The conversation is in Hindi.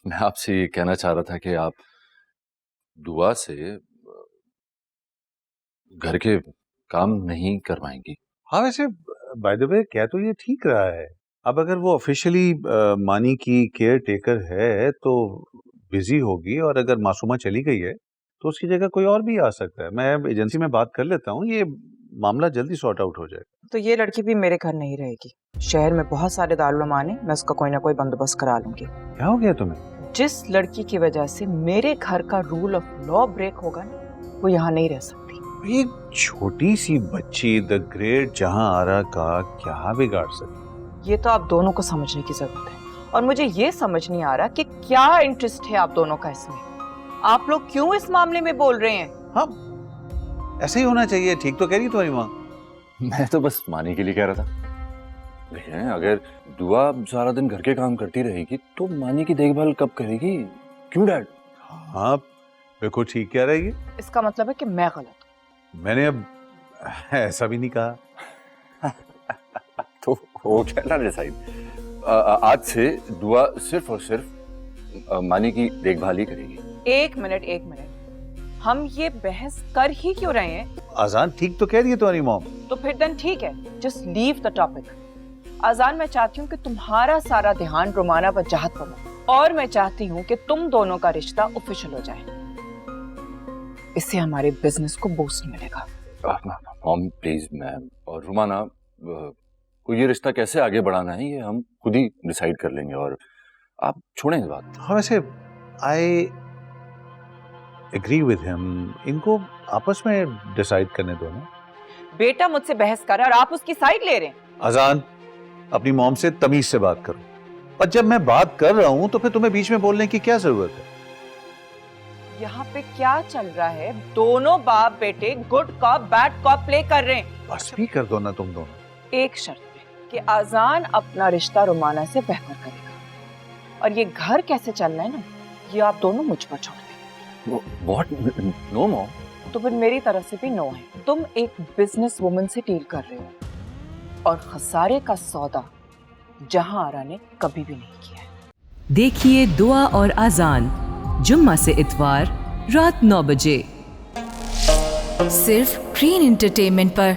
मैं आपसे ये कहना चाह रहा था कि आप दुआ से घर के काम नहीं करवाएंगी। हाँ वैसे बाय द वे क्या तो ये ठीक रहा है। अब अगर वो ऑफिशियली मानी की केयर टेकर है तो बिजी होगी, और अगर मासूमा चली गई है तो उसकी जगह कोई और भी आ सकता है। मैं एजेंसी में बात कर लेता हूँ, ये मामला जल्दी सॉर्ट आउट हो जाएगा। तो ये लड़की भी मेरे घर नहीं रहेगी। शहर में बहुत सारे दारुल-उलूम हैं, मैं उसका कोई ना कोई बंदोबस्त करा लूंगी। क्या हो गया तुम्हें? जिस लड़की की वजह से मेरे घर का रूल ऑफ लॉ ब्रेक होगा ना, वो यहाँ नहीं रह सकती। एक छोटी सी बच्ची द ग्रेट जहां आरा का क्या बिगाड़ सकती? ये तो आप दोनों को समझने की जरूरत है, और मुझे ये समझ नहीं आ रहा कि क्या इंटरेस्ट है आप दोनों का इसमें। आप लोग क्यों इस मामले में बोल रहे हैं? हाँ ऐसे ही होना चाहिए। ठीक तो कह रही है तुम्हारी माँ। मैं तो बस मानी के लिए कह रहा था। भैया अगर दुआ सारा दिन घर के काम करती रहेगी तो मानी की देखभाल कब करेगी? क्यों डैड? हाँ बिल्कुल ठीक कह रही है। इसका मतलब है कि मैं गलत हूँ। मैंने अब ऐसा भी नहीं कहा। तो वो क्या ना डिसाइड, आज से दुआ सिर्फ और सिर्फ मानी की देखभाल ही करेगी। एक मिनट, हम ये बहस कर ही क्यों रहे हैं? आजान ठीक तो कह रही है तुम्हारी मॉम। तो फिर देन ठीक है, जस्ट लीव द टॉपिक। आजान, मैं चाहती हूँ कि तुम्हारा सारा ध्यान रोमाना पर चाहत पर हो, और मैं चाहती हूँ कि तुम दोनों का रिश्ता ऑफिशियल हो जाए। इससे हमारे बिजनेस को बूस्ट मिलेगा। मॉम प्लीज मैम, और रुमाना को ये रिश्ता कैसे आगे बढ़ाना है ये हम खुद ही डिसाइड कर लेंगे, और आप छोड़ें इस बात। हाँ वैसे आई एग्री विद हिम। इनको आपस में डिसाइड करने दो ना। बेटा मुझसे बहस कर रहा है और आप उसकी साइड ले रहे हैं। आजान अपनी मॉम से तमीज से बात करो, और जब मैं बात कर रहा हूं तो फिर तुम्हें बीच में बोलने की क्या जरूरत है? यहाँ पे क्या चल रहा है? दोनों बाप बेटे good cop bad cop play कर रहे हैं। बस भी कर दो ना तुम दोनों। एक शर्त पे कि आजान अपना रिश्ता रोमाना से बेहतर करेगा, और ये घर कैसे चलना है ना, ये आप दोनों मुझ पर छोड़ दें। What? No mom. तो फिर मेरी तरफ से भी नो है। तुम एक बिजनेस वुमन से डील कर रहे हो, और खसारे का सौदा जहां आरा ने कभी भी नहीं किया है। देखिए दुआ और आजान जुम्मा से इतवार रात 9 बजे सिर्फ ग्रीन एंटरटेनमेंट पर।